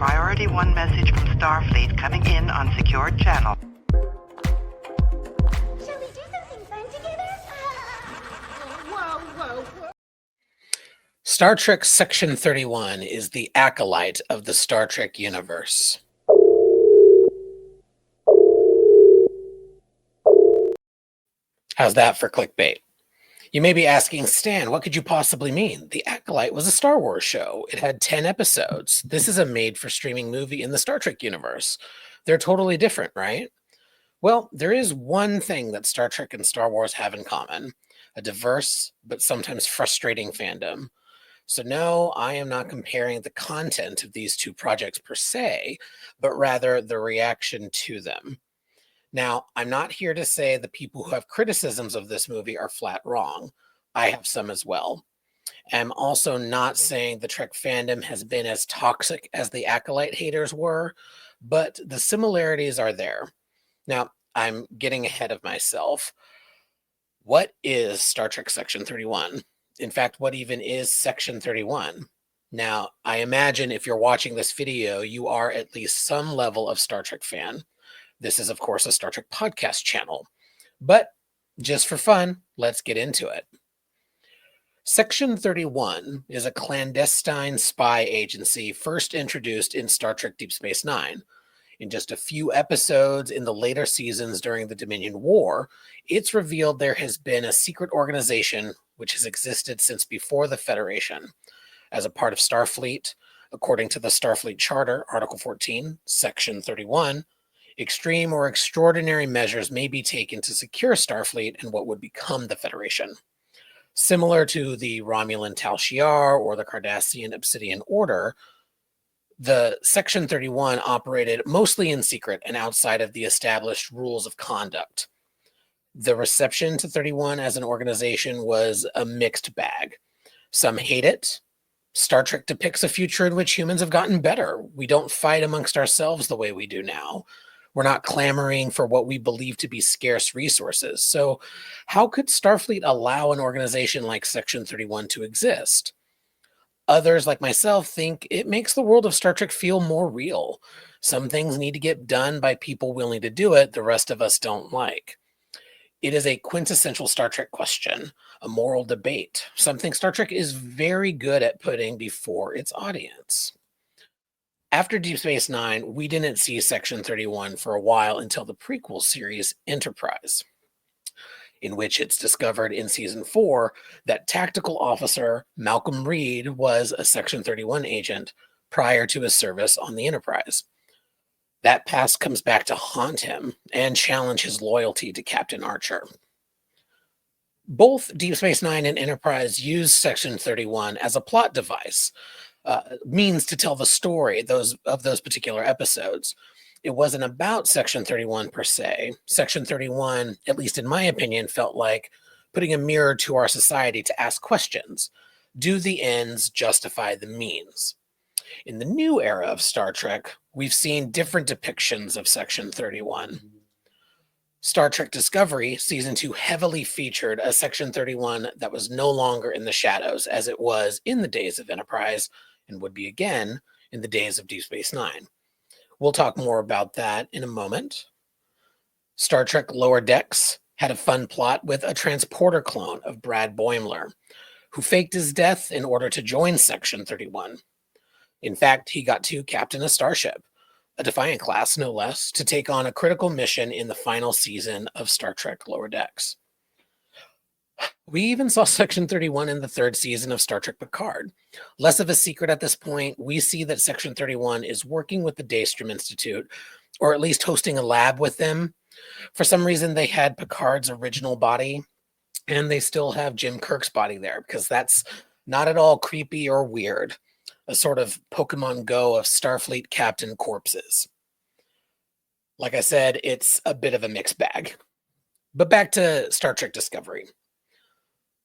Priority 1 message from Starfleet coming in on secured channel. Shall we do something fun together? Whoa. Star Trek Section 31 is the Acolyte of the Star Trek universe. How's that for clickbait? You may be asking, Stan, what could you possibly mean? The Acolyte was a Star Wars show. It had 10 episodes. This is a made-for-streaming movie in the Star Trek universe. They're totally different, right? Well, there is one thing that Star Trek and Star Wars have in common: a diverse but sometimes frustrating fandom. So no, I am not comparing the content of these two projects per se, but rather the reaction to them. Now, I'm not here to say the people who have criticisms of this movie are flat wrong. I have some as well. I'm also not saying the Trek fandom has been as toxic as the Acolyte haters were, but the similarities are there. Now, I'm getting ahead of myself. What is Star Trek Section 31? In fact, what even is Section 31? Now, I imagine if you're watching this video, you are at least some level of Star Trek fan. This is, of course, a Star Trek podcast channel. But just for fun, let's get into it. Section 31 is a clandestine spy agency first introduced in Star Trek Deep Space Nine. In just a few episodes in the later seasons during the Dominion War, it's revealed there has been a secret organization which has existed since before the Federation. As a part of Starfleet, according to the Starfleet Charter, Article 14, Section 31, extreme or extraordinary measures may be taken to secure Starfleet and what would become the Federation. Similar to the Romulan Tal Shiar or the Cardassian Obsidian Order, the Section 31 operated mostly in secret and outside of the established rules of conduct. The reception to 31 as an organization was a mixed bag. Some hate it. Star Trek depicts a future in which humans have gotten better. We don't fight amongst ourselves the way we do now. We're not clamoring for what we believe to be scarce resources. So how could Starfleet allow an organization like Section 31 to exist? Others, like myself, think it makes the world of Star Trek feel more real. Some things need to get done by people willing to do it the rest of us don't like. It is a quintessential Star Trek question, a moral debate, something Star Trek is very good at putting before its audience. After Deep Space Nine, we didn't see Section 31 for a while until the prequel series Enterprise, in which it's discovered in Season 4 that tactical officer Malcolm Reed was a Section 31 agent prior to his service on the Enterprise. That past comes back to haunt him and challenge his loyalty to Captain Archer. Both Deep Space Nine and Enterprise use Section 31 as a plot device, means to tell the story of those particular episodes. It wasn't about Section 31 per se. Section 31, at least in my opinion, felt like putting a mirror to our society to ask questions. Do the ends justify the means? In the new era of Star Trek, we've seen different depictions of Section 31. Star Trek Discovery Season 2 heavily featured a Section 31 that was no longer in the shadows as it was in the days of Enterprise and would be again in the days of Deep Space Nine. We'll talk more about that in a moment. Star Trek Lower Decks had a fun plot with a transporter clone of Brad Boimler, who faked his death in order to join Section 31. In fact, he got to captain a starship, a Defiant class no less, to take on a critical mission in the final season of Star Trek Lower Decks. We even saw Section 31 in the third season of Star Trek Picard. Less of a secret at this point, we see that Section 31 is working with the Daystrom Institute, or at least hosting a lab with them. For some reason, they had Picard's original body, and they still have Jim Kirk's body there, because that's not at all creepy or weird. A sort of Pokemon Go of Starfleet captain corpses. Like I said, it's a bit of a mixed bag. But back to Star Trek Discovery.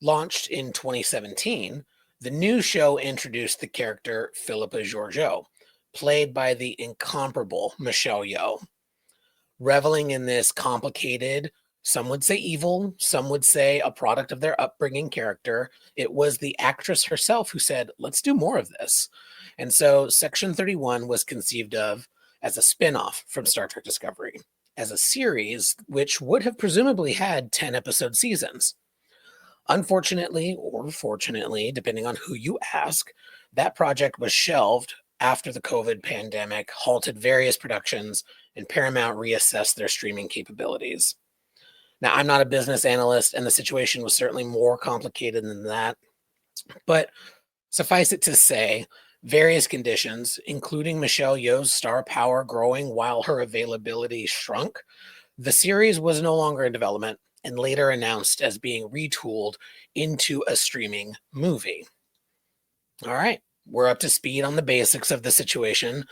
Launched in 2017, the new show introduced the character Philippa Georgiou, played by the incomparable Michelle Yeoh. Reveling in this complicated, Some would say evil, some would say a product of their upbringing character. It was the actress herself who said, let's do more of this. And so Section 31 was conceived of as a spin-off from Star Trek Discovery, as a series which would have presumably had 10 episode seasons. Unfortunately, or fortunately, depending on who you ask, that project was shelved after the COVID pandemic halted various productions and Paramount reassessed their streaming capabilities. Now, I'm not a business analyst, and the situation was certainly more complicated than that. But suffice it to say, various conditions, including Michelle Yeoh's star power growing while her availability shrunk, the series was no longer in development and later announced as being retooled into a streaming movie. All right, we're up to speed on the basics of the situation.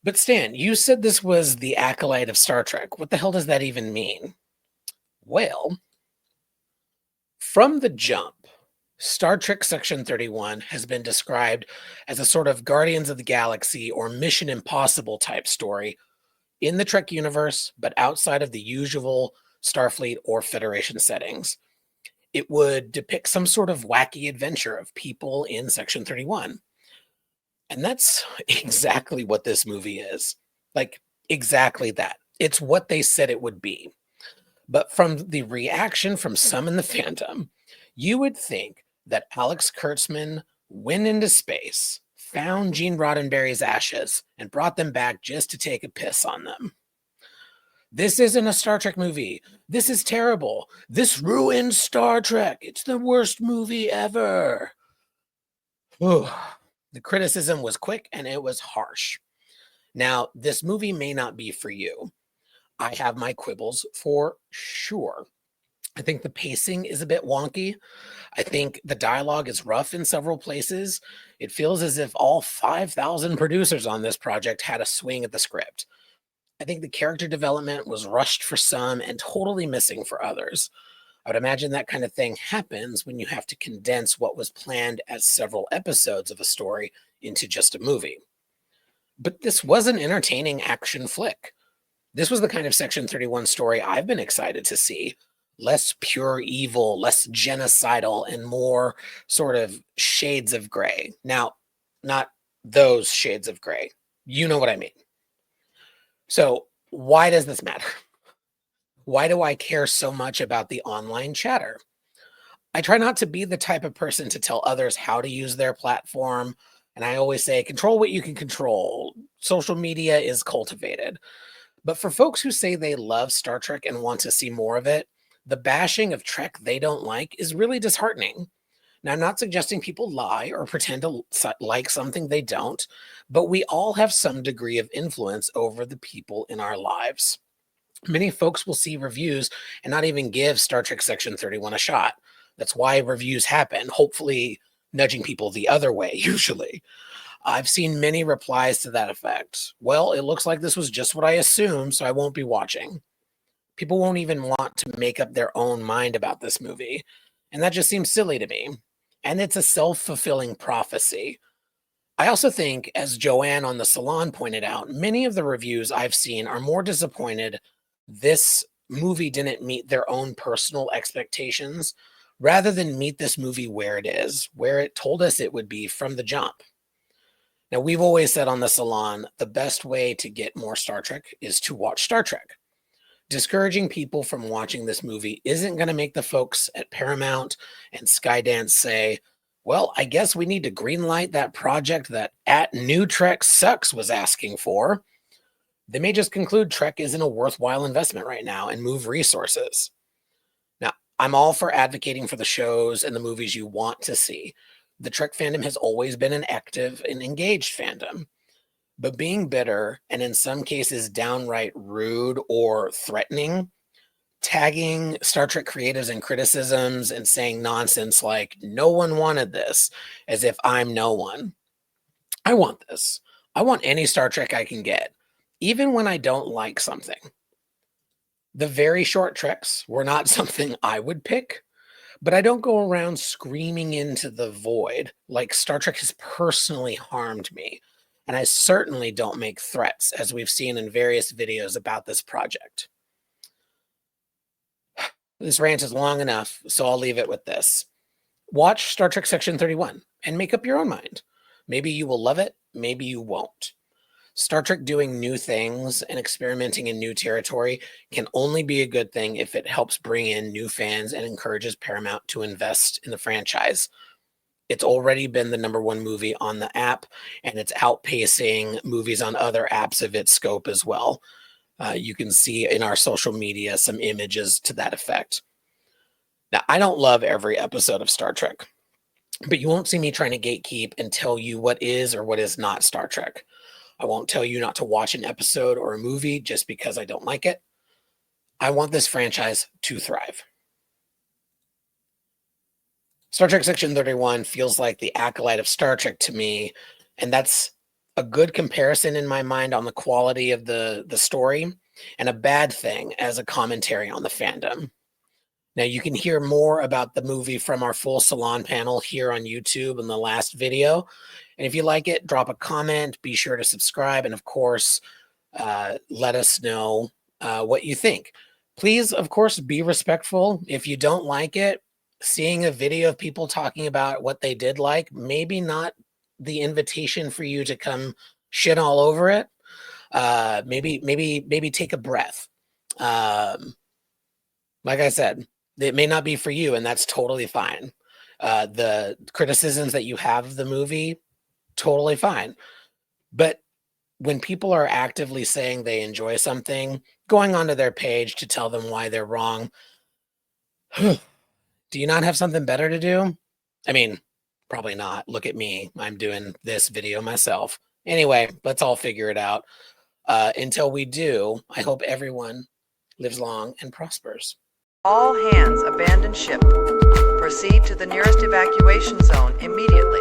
But Stan, you said this was the Acolyte of Star Trek. What the hell does that even mean? Well, from the jump, Star Trek Section 31 has been described as a sort of Guardians of the Galaxy or Mission Impossible type story in the Trek universe, but outside of the usual Starfleet or Federation settings. It would depict some sort of wacky adventure of people in Section 31. And that's exactly what this movie is. Like, exactly that. It's what they said it would be. But from the reaction from some in the fandom, you would think that Alex Kurtzman went into space, found Gene Roddenberry's ashes, and brought them back just to take a piss on them. This isn't a Star Trek movie. This is terrible. This ruined Star Trek. It's the worst movie ever. Whew. The criticism was quick and it was harsh. Now, this movie may not be for you. I have my quibbles for sure. I think the pacing is a bit wonky. I think the dialogue is rough in several places. It feels as if all 5,000 producers on this project had a swing at the script. I think the character development was rushed for some and totally missing for others. I would imagine that kind of thing happens when you have to condense what was planned as several episodes of a story into just a movie. But this was an entertaining action flick. This was the kind of Section 31 story I've been excited to see. Less pure evil, less genocidal, and more sort of shades of gray. Now, not those shades of gray. You know what I mean. So why does this matter? Why do I care so much about the online chatter? I try not to be the type of person to tell others how to use their platform. And I always say, control what you can control. Social media is cultivated. But for folks who say they love Star Trek and want to see more of it, the bashing of Trek they don't like is really disheartening. Now, I'm not suggesting people lie or pretend to like something they don't, but we all have some degree of influence over the people in our lives. Many folks will see reviews and not even give Star Trek Section 31 a shot. That's why reviews happen, hopefully nudging people the other way, usually. I've seen many replies to that effect. Well, it looks like this was just what I assumed, so I won't be watching. People won't even want to make up their own mind about this movie. And that just seems silly to me. And it's a self-fulfilling prophecy. I also think, as Joanne on the Salon pointed out, many of the reviews I've seen are more disappointed this movie didn't meet their own personal expectations rather than meet this movie where it is, where it told us it would be from the jump. Now, we've always said on the Salon, the best way to get more Star Trek is to watch Star Trek. Discouraging people from watching this movie isn't going to make the folks at Paramount and Skydance say, well, I guess we need to greenlight that project that at New Trek Sucks was asking for. They may just conclude Trek isn't a worthwhile investment right now and move resources. Now, I'm all for advocating for the shows and the movies you want to see. The Trek fandom has always been an active and engaged fandom. But being bitter and in some cases downright rude or threatening, tagging Star Trek creatives in criticisms and saying nonsense like, no one wanted this, as if I'm no one. I want this. I want any Star Trek I can get, even when I don't like something. The very short treks were not something I would pick, but I don't go around screaming into the void like Star Trek has personally harmed me. And I certainly don't make threats, as we've seen in various videos about this project. This rant is long enough, so I'll leave it with this. Watch Star Trek Section 31 and make up your own mind. Maybe you will love it, maybe you won't. Star Trek doing new things and experimenting in new territory can only be a good thing if it helps bring in new fans and encourages Paramount to invest in the franchise. It's already been the #1 movie on the app, and it's outpacing movies on other apps of its scope as well. You can see in our social media some images to that effect. Now, I don't love every episode of Star Trek, but you won't see me trying to gatekeep and tell you what is or what is not Star Trek. I won't tell you not to watch an episode or a movie just because I don't like it. I want this franchise to thrive. Star Trek Section 31 feels like the Acolyte of Star Trek to me, and that's a good comparison in my mind on the quality of the story, and a bad thing as a commentary on the fandom. Now, you can hear more about the movie from our full salon panel here on YouTube in the last video. And if you like it, drop a comment, be sure to subscribe, and of course, let us know what you think. Please, of course, be respectful. If you don't like it, seeing a video of people talking about what they did like, maybe not the invitation for you to come shit all over it. Maybe take a breath. Like I said, it may not be for you, and that's totally fine. The criticisms that you have of the movie, totally fine. But when people are actively saying they enjoy something, going onto their page to tell them why they're wrong, do you not have something better to do? I mean, probably not. Look at me. I'm doing this video myself. Anyway, let's all figure it out. Until we do, I hope everyone lives long and prospers. All hands abandon ship. Proceed to the nearest evacuation zone immediately.